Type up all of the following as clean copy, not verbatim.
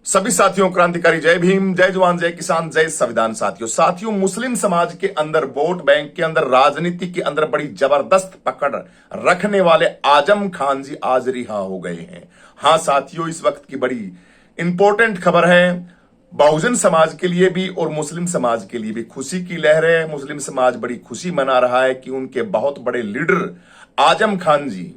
सभी साथियों, क्रांतिकारी जय भीम, जय जवान, जय किसान, जय संविधान। साथियों, मुस्लिम समाज के अंदर, वोट बैंक के अंदर, राजनीति के अंदर बड़ी जबरदस्त पकड़ रखने वाले आजम खान जी आज रिहा हो गए हैं। हां साथियों, इस वक्त की बड़ी इंपॉर्टेंट खबर है। बहुजन समाज के लिए भी और मुस्लिम समाज के लिए भी खुशी की लहर है। मुस्लिम समाज बड़ी खुशी मना रहा है कि उनके बहुत बड़े लीडर आजम खान जी,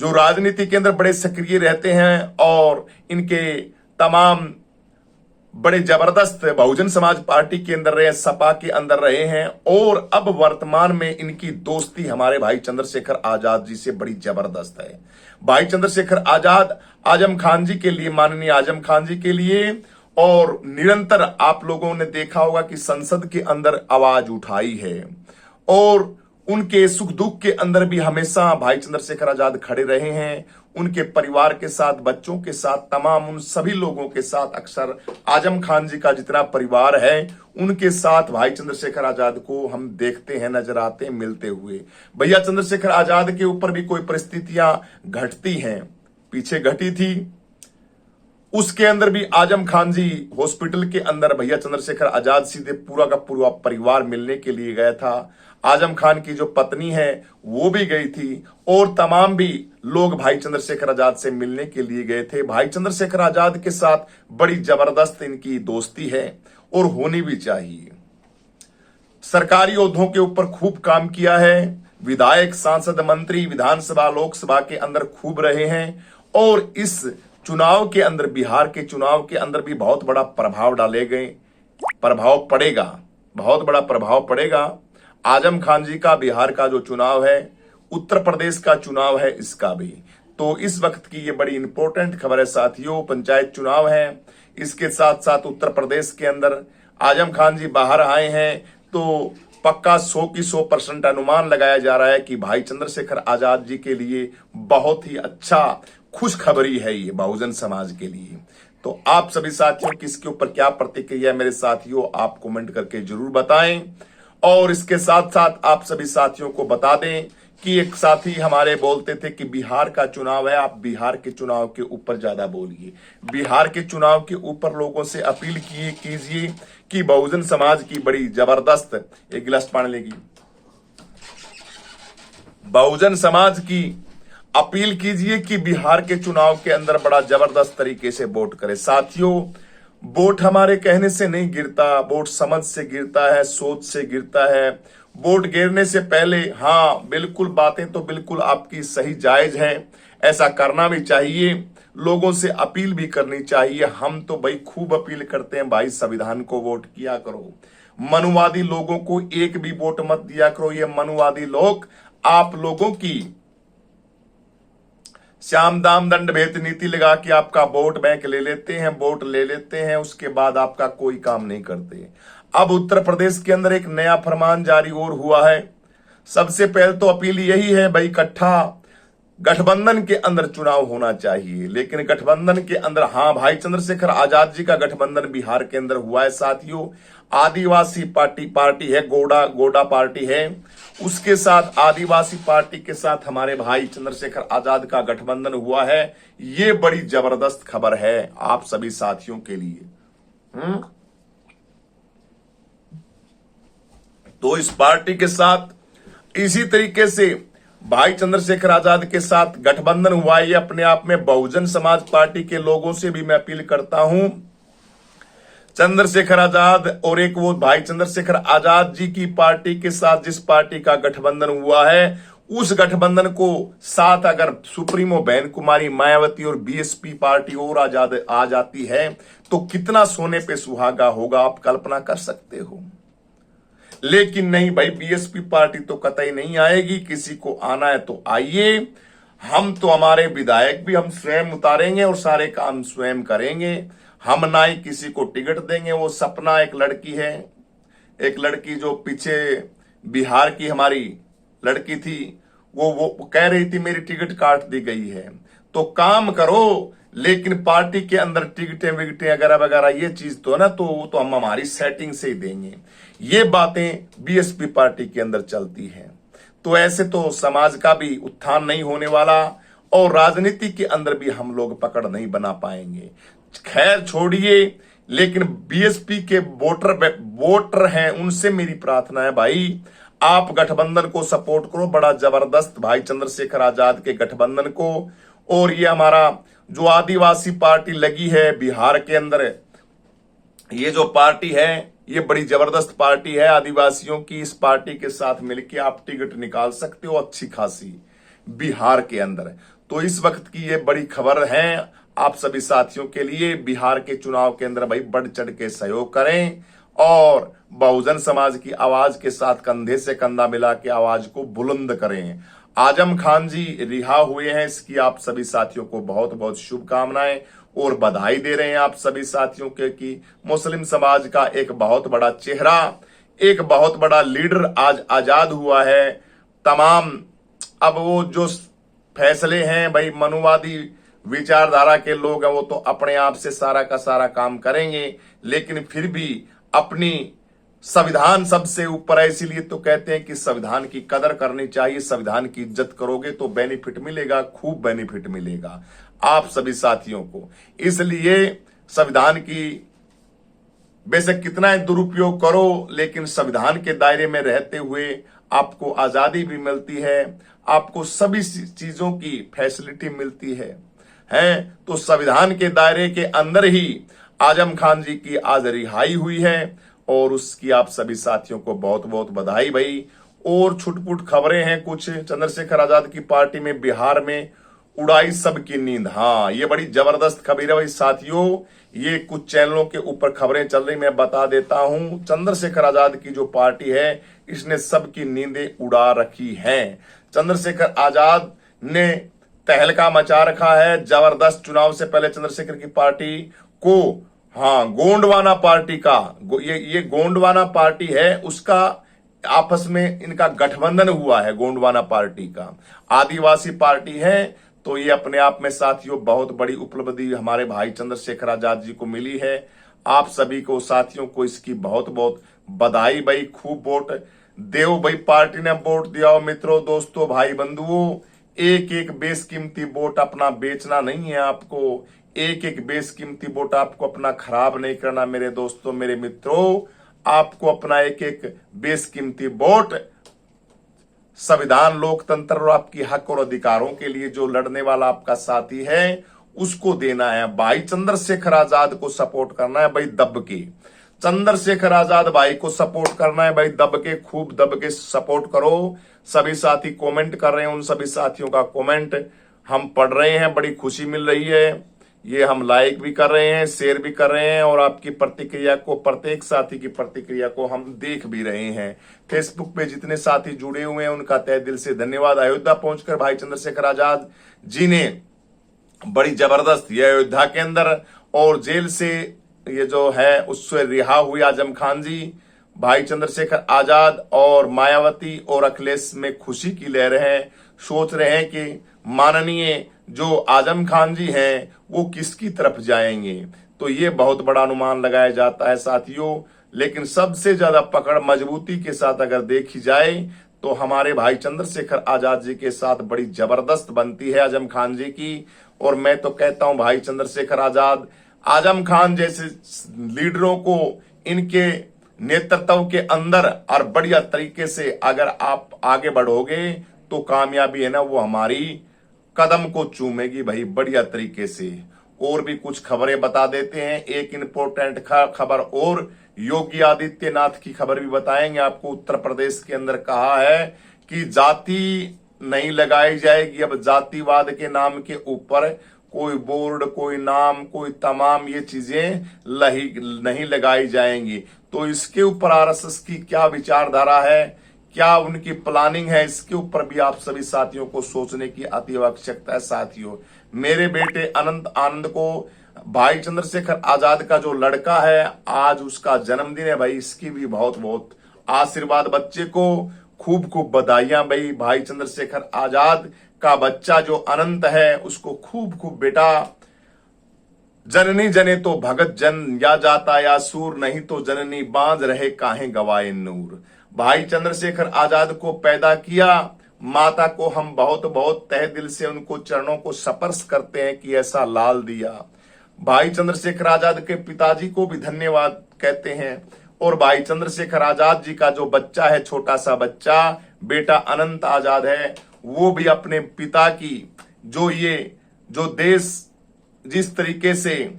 जो राजनीति के अंदर बड़े सक्रिय रहते हैं और इनके तमाम बड़े जबरदस्त बहुजन समाज पार्टी के अंदर रहे, सपा के अंदर रहे हैं और अब वर्तमान में इनकी दोस्ती हमारे भाई चंद्रशेखर आजाद जी से बड़ी जबरदस्त है। भाई चंद्रशेखर आजाद आजम खान जी के लिए, माननीय आजम खान जी के लिए, और निरंतर आप लोगों ने देखा होगा कि संसद के अंदर आवाज उठाई है और उनके सुख दुख के अंदर भी हमेशा भाई चंद्रशेखर आजाद खड़े रहे हैं। उनके परिवार के साथ, बच्चों के साथ, तमाम उन सभी लोगों के साथ, अक्सर आजम खान जी का जितना परिवार है उनके साथ भाई चंद्रशेखर आजाद को हम देखते हैं, नजर आते हैं, मिलते हुए। भैया चंद्रशेखर आजाद के ऊपर भी कोई परिस्थितियां घटती हैं, पीछे घटी थी, उसके अंदर भी आजम खान जी हॉस्पिटल के अंदर भैया चंद्रशेखर आजाद सीधे पूरा का पूरा परिवार मिलने के लिए गया था। आजम खान की जो पत्नी है वो भी गई थी और तमाम भी लोग भाई चंद्रशेखर आजाद से मिलने के लिए गए थे। भाई चंद्रशेखर आजाद के साथ बड़ी जबरदस्त इनकी दोस्ती है और होनी भी चाहिए। सरकारी ओहदों के ऊपर खूब काम किया है, विधायक, सांसद, मंत्री, विधानसभा, लोकसभा के अंदर खूब रहे हैं और इस चुनाव के अंदर, बिहार के चुनाव के अंदर भी बहुत बड़ा प्रभाव डाले गए, प्रभाव पड़ेगा, बहुत बड़ा प्रभाव पड़ेगा। आजम खान जी का बिहार का जो चुनाव है, उत्तर प्रदेश का चुनाव है, इसका भी। तो इस वक्त की ये बड़ी इंपॉर्टेंट खबर है साथियों। पंचायत चुनाव है, इसके साथ साथ उत्तर प्रदेश के अंदर आजम खान जी बाहर आए हैं, तो पक्का 100 की 100% अनुमान लगाया जा रहा है कि भाई चंद्रशेखर आजाद जी के लिए बहुत ही अच्छा खुशखबरी है ये बहुजन समाज के लिए। तो आप सभी साथियों की इसके ऊपर क्या प्रतिक्रिया है मेरे साथियों, आप कमेंट करके जरूर बताएं। और इसके साथ साथ आप सभी साथियों को बता दें कि एक साथी हमारे बोलते थे कि बिहार का चुनाव है, आप बिहार के चुनाव के ऊपर ज्यादा बोलिए। बिहार के चुनाव के ऊपर लोगों से अपील कीजिए कि बहुजन समाज की बड़ी जबरदस्त, एक गिलास पानी लेगी, बहुजन समाज की अपील कीजिए कि बिहार के चुनाव के अंदर बड़ा जबरदस्त तरीके से वोट करें। साथियों, वोट हमारे कहने से नहीं गिरता, वोट समझ से गिरता है, सोच से गिरता है। वोट गिरने से पहले, हाँ बिल्कुल, बातें तो बिल्कुल आपकी सही जायज है, ऐसा करना भी चाहिए, लोगों से अपील भी करनी चाहिए। हम तो भाई खूब अपील करते हैं, भाई संविधान को वोट किया करो, मनुवादी लोगों को एक भी वोट मत दिया करो। ये मनुवादी लोग आप लोगों की श्याम दाम दंड भेद नीति लगा के आपका वोट बैंक ले लेते हैं, वोट ले लेते हैं, उसके बाद आपका कोई काम नहीं करते। अब उत्तर प्रदेश के अंदर एक नया फरमान जारी और हुआ है। सबसे पहले तो अपील यही है भाई, इकट्ठा गठबंधन के अंदर चुनाव होना चाहिए। लेकिन गठबंधन के अंदर, हाँ भाई चंद्रशेखर आजाद जी का गठबंधन बिहार के अंदर हुआ है साथियों। आदिवासी पार्टी है, गोडा पार्टी है, उसके साथ आदिवासी पार्टी के साथ हमारे भाई चंद्रशेखर आजाद का गठबंधन हुआ है। ये बड़ी जबरदस्त खबर है आप सभी साथियों के लिए। तो इस पार्टी के साथ इसी तरीके से भाई चंद्रशेखर आजाद के साथ गठबंधन हुआ है। ये अपने आप में बहुजन समाज पार्टी के लोगों से भी मैं अपील करता हूं, चंद्रशेखर आजाद और एक वो भाई चंद्रशेखर आजाद जी की पार्टी के साथ जिस पार्टी का गठबंधन हुआ है, उस गठबंधन को साथ अगर सुप्रीमो बहन कुमारी मायावती और बीएसपी पार्टी और आ जाती है तो कितना सोने पे सुहागा होगा, आप कल्पना कर सकते हो। लेकिन नहीं भाई, बीएसपी पार्टी तो कतई नहीं आएगी। किसी को आना है तो आइए, हम तो हमारे विधायक भी हम स्वयं उतारेंगे और सारे काम स्वयं करेंगे। हम ना ही किसी को टिकट देंगे। वो सपना एक लड़की है, एक लड़की जो पीछे बिहार की हमारी लड़की थी, वो कह रही थी मेरी टिकट काट दी गई है। तो काम करो, लेकिन पार्टी के अंदर टिकटें विकटें वगैरह वगैरह ये चीज तो है ना, तो हम हमारी सेटिंग से ही देंगे। ये बातें बीएसपी पार्टी के अंदर चलती हैं। तो ऐसे तो समाज का भी उत्थान नहीं होने वाला और राजनीति के अंदर भी हम लोग पकड़ नहीं बना पाएंगे। खैर छोड़िए, लेकिन बीएसपी के वोटर हैं, उनसे मेरी प्रार्थना है भाई, आप गठबंधन को सपोर्ट करो, बड़ा जबरदस्त भाई चंद्रशेखर आजाद के गठबंधन को। और ये हमारा जो आदिवासी पार्टी लगी है बिहार के अंदर, ये जो पार्टी है ये बड़ी जबरदस्त पार्टी है आदिवासियों की। इस पार्टी के साथ मिलकर आप टिकट निकाल सकते हो अच्छी खासी बिहार के अंदर। तो इस वक्त की ये बड़ी खबर है आप सभी साथियों के लिए, बिहार के चुनाव के अंदर भाई बढ़ चढ़ के सहयोग करें और बहुजन समाज की आवाज के साथ कंधे से कंधा मिला के आवाज को बुलंद करें। आजम खान जी रिहा हुए हैं, इसकी आप सभी साथियों को बहुत बहुत शुभकामनाएं और बधाई दे रहे हैं आप सभी साथियों के कि मुस्लिम समाज का एक बहुत बड़ा चेहरा, एक बहुत बड़ा लीडर आज आजाद हुआ है। तमाम अब वो जो फैसले हैं भाई मनुवादी विचारधारा के लोग हैं वो तो अपने आप से सारा का सारा काम करेंगे, लेकिन फिर भी अपनी संविधान सबसे ऊपर है, इसीलिए तो कहते हैं कि संविधान की कदर करनी चाहिए। संविधान की इज्जत करोगे तो बेनिफिट मिलेगा, खूब बेनिफिट मिलेगा आप सभी साथियों को। इसलिए संविधान की बेशक कितना दुरुपयोग करो, लेकिन संविधान के दायरे में रहते हुए आपको आजादी भी मिलती है, आपको सभी चीजों की फैसिलिटी मिलती है। तो संविधान के दायरे के अंदर ही आजम खान जी की आज रिहाई हुई है और उसकी आप सभी साथियों को बहुत बहुत बधाई भाई। और छुटपुट खबरें हैं कुछ, चंद्रशेखर आजाद की पार्टी में बिहार में उड़ाई सबकी नींद। हाँ, ये बड़ी जबरदस्त खबर है भाई साथियों, ये कुछ चैनलों के ऊपर खबरें चल रही, मैं बता देता हूं। चंद्रशेखर आजाद की जो पार्टी है इसने सबकी नींदें उड़ा रखी हैं। चंद्रशेखर आजाद ने तहलका मचा रखा है जबरदस्त। चुनाव से पहले चंद्रशेखर की पार्टी को, हाँ, गोंडवाना पार्टी का, ये गोंडवाना पार्टी है, उसका आपस में इनका गठबंधन हुआ है। गोंडवाना पार्टी का आदिवासी पार्टी है, तो ये अपने आप में साथियों बहुत बड़ी उपलब्धि हमारे भाई चंद्रशेखर आजाद जी को मिली है। आप सभी को साथियों को इसकी बहुत बहुत बधाई भाई। खूब वोट देव भाई, पार्टी ने वोट दिया हो मित्रों, दोस्तों, भाई बंधुओं। एक एक बेशकीमती वोट अपना बेचना नहीं है आपको, एक एक बेशकीमती वोट आपको अपना खराब नहीं करना मेरे दोस्तों, मेरे मित्रों। आपको अपना एक एक बेशकीमती वोट संविधान, लोकतंत्र और आपकी हक और अधिकारों के लिए जो लड़ने वाला आपका साथी है उसको देना है भाई। चंद्रशेखर आजाद को सपोर्ट करना है भाई दब के, चंद्रशेखर आजाद भाई को सपोर्ट करना है भाई दब के, खूब दब के सपोर्ट करो। सभी साथी कमेंट कर रहे हैं, उन सभी साथियों का कमेंट हम पढ़ रहे हैं, बड़ी खुशी मिल रही है। ये हम लाइक भी कर रहे हैं, शेयर भी कर रहे हैं और आपकी प्रतिक्रिया को, प्रत्येक साथी की प्रतिक्रिया को हम देख भी रहे हैं। फेसबुक पे जितने साथी जुड़े हुए हैं उनका तहे दिल से धन्यवाद। अयोध्या पहुंचकर भाई चंद्रशेखर आजाद जी ने बड़ी जबरदस्त, ये अयोध्या के अंदर और जेल से ये जो है उससे रिहा हुए आजम खान जी, भाई चंद्रशेखर आजाद और मायावती और अखिलेश में खुशी की लहर है। सोच रहे हैं कि माननीय जो आजम खान जी हैं वो किसकी तरफ जाएंगे, तो ये बहुत बड़ा अनुमान लगाया जाता है साथियों। लेकिन सबसे ज्यादा पकड़ मजबूती के साथ अगर देखी जाए तो हमारे भाई चंद्रशेखर आजाद जी के साथ बड़ी जबरदस्त बनती है आजम खान जी की। और मैं तो कहता हूं भाई चंद्रशेखर आजाद, आजम खान जैसे लीडरों को इनके नेतृत्व के अंदर और बढ़िया तरीके से अगर आप आगे बढ़ोगे तो कामयाबी है ना वो हमारी कदम को चूमेगी भाई बढ़िया तरीके से। और भी कुछ खबरें बता देते हैं, एक इंपॉर्टेंट खबर और योगी आदित्यनाथ की खबर भी बताएंगे आपको। उत्तर प्रदेश के अंदर कहा है कि जाति नहीं लगाई जाएगी, अब जातिवाद के नाम के ऊपर कोई बोर्ड, कोई नाम, कोई तमाम ये चीजें नहीं लगाई जाएंगी। तो इसके ऊपर आरएसएस की क्या विचारधारा है, क्या उनकी प्लानिंग है, इसके ऊपर भी आप सभी साथियों को सोचने की अति आवश्यकता है साथियों। मेरे बेटे अनंत आनंद को भाई चंद्रशेखर आजाद का जो लड़का है आज उसका जन्मदिन है भाई, इसकी भी बहुत बहुत आशीर्वाद। बच्चे को खूब खूब बधाइयां भाई। भाई चंद्रशेखर आजाद का बच्चा जो अनंत है उसको खूब खूब बेटा, जननी जने तो भगत जन, या जाता या सूर, नहीं तो जननी बांझ रहे काहे गवाए नूर। भाई चंद्रशेखर आजाद को पैदा किया, माता को हम बहुत बहुत तहे दिल से उनको चरणों को स्पर्श करते हैं कि ऐसा लाल दिया। भाई चंद्रशेखर आजाद के पिताजी को भी धन्यवाद कहते हैं। और भाई चंद्रशेखर आजाद जी का जो बच्चा है, छोटा सा बच्चा बेटा अनंत आजाद है, वो भी अपने पिता की जो देश जिस तरीके से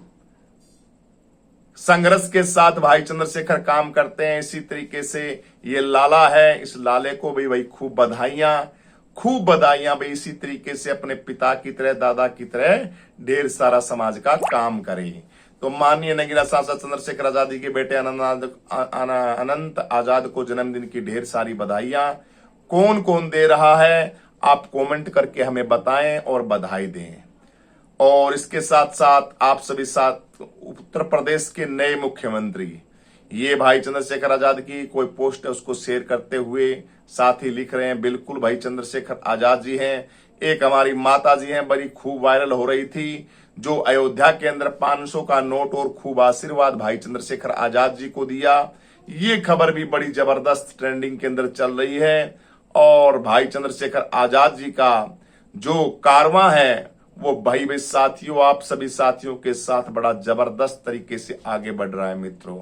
संघर्ष के साथ भाई चंद्रशेखर काम करते हैं, इसी तरीके से ये लाला है, इस लाले को भी भाई खूब बधाइयां भाई। इसी तरीके से अपने पिता की तरह, दादा की तरह ढेर सारा समाज का काम करे। तो माननीय नगीना सांसद चंद्रशेखर आजादी के बेटे अनंत आजाद को जन्मदिन की ढेर सारी बधाइयां। कौन कौन दे रहा है आप कमेंट करके हमें बताएं और बधाई दें। और इसके साथ साथ आप सभी साथ उत्तर प्रदेश के नए मुख्यमंत्री ये भाई चंद्रशेखर आजाद की कोई पोस्ट है उसको शेयर करते हुए साथ ही लिख रहे हैं, बिल्कुल भाई चंद्रशेखर आजाद जी हैं। एक हमारी माता जी हैं, बड़ी खूब वायरल हो रही थी, जो अयोध्या के अंदर 500 का नोट और खूब आशीर्वाद भाई चंद्रशेखर आजाद जी को दिया। ये खबर भी बड़ी जबरदस्त ट्रेंडिंग के अंदर चल रही है। और भाई चंद्रशेखर आजाद जी का जो कारवां है वो भाई साथियों, आप सभी साथियों के साथ बड़ा जबरदस्त तरीके से आगे बढ़ रहा है। मित्रों,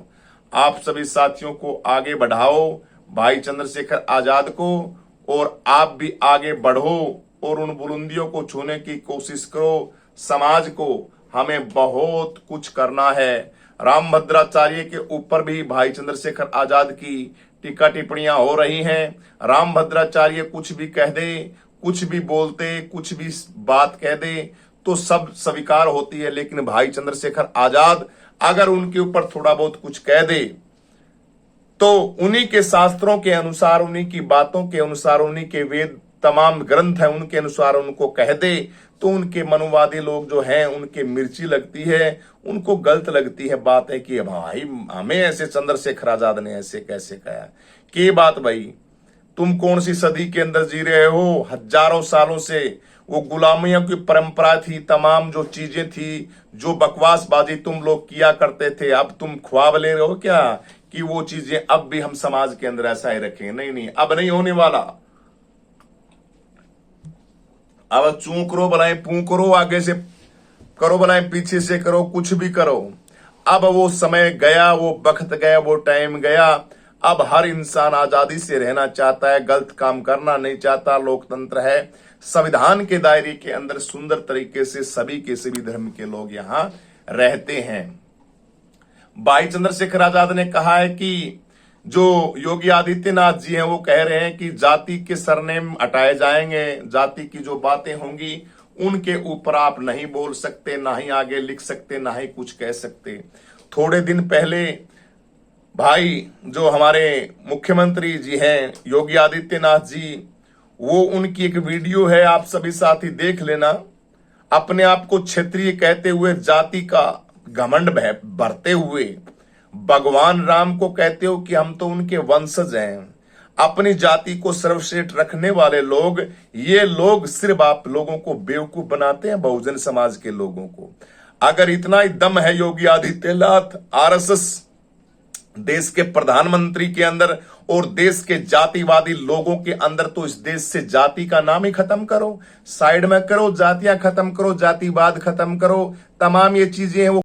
आप सभी साथियों को आगे बढ़ाओ भाई चंद्रशेखर आजाद को, और आप भी आगे बढ़ो और उन बुलंदियों को छूने की कोशिश करो। समाज को हमें बहुत कुछ करना है। रामभद्राचार्य के ऊपर भी भाई चंद्रशेखर आजाद की टीका टिप्पणियां हो रही हैं। रामभद्राचार्य कुछ भी कह दे, कुछ भी बोलते, कुछ भी बात कह दे तो सब स्वीकार होती है, लेकिन भाई चंद्रशेखर आजाद अगर उनके ऊपर थोड़ा बहुत कुछ कह दे तो उन्हीं के शास्त्रों के अनुसार, उन्हीं की बातों के अनुसार, उन्हीं के वेद तमाम ग्रंथ है उनके अनुसार उनको कह दे तो उनके मनुवादी लोग जो हैं उनके मिर्ची लगती है, उनको गलत लगती है। बात है कि भाई हमें ऐसे चंद्रशेखर आजाद ने ऐसे कैसे कहा कि बात भाई तुम कौन सी सदी के अंदर जी रहे हो? हजारों सालों से वो गुलामियों की परंपरा थी, तमाम जो चीजें थी, जो बकवासबाजी तुम लोग किया करते थे, अब तुम ख्वाब ले रहे हो क्या कि वो चीजें अब भी हम समाज के अंदर ऐसा ही रखें? नहीं, अब नहीं होने वाला। अब चू करो बनाए पू करो, आगे से करो बनाए पीछे से करो, कुछ भी करो। अब वो समय गया, वो वक्त गया, वो टाइम गया। अब हर इंसान आजादी से रहना चाहता है, गलत काम करना नहीं चाहता। लोकतंत्र है, संविधान के दायरे के अंदर सुंदर तरीके से सभी के सभी धर्म के लोग यहां रहते हैं। भाई चंद्रशेखर आजाद ने कहा है कि जो योगी आदित्यनाथ जी हैं वो कह रहे हैं कि जाति के सरनेम हटाए जाएंगे, जाति की जो बातें होंगी उनके ऊपर आप नहीं बोल सकते, ना ही आगे लिख सकते, ना ही कुछ कह सकते। थोड़े दिन पहले भाई जो हमारे मुख्यमंत्री जी हैं योगी आदित्यनाथ जी, वो उनकी एक वीडियो है, आप सभी साथी देख लेना। अपने आप को क्षेत्रीय कहते हुए, जाति का घमंड भरते हुए भगवान राम को कहते हो कि हम तो उनके वंशज हैं। अपनी जाति को सर्वश्रेष्ठ रखने वाले लोग, ये लोग सिर्फ आप लोगों को बेवकूफ बनाते हैं, बहुजन समाज के लोगों को। अगर इतना ही दम है योगी आदित्यनाथ, आरएसएस देश के प्रधानमंत्री के अंदर और देश के जातिवादी लोगों के अंदर, तो इस देश से जाति का नाम ही खत्म करो, साइड में करो, जातियां खत्म करो, जातिवाद खत्म करो। तमाम ये चीजें हैं वो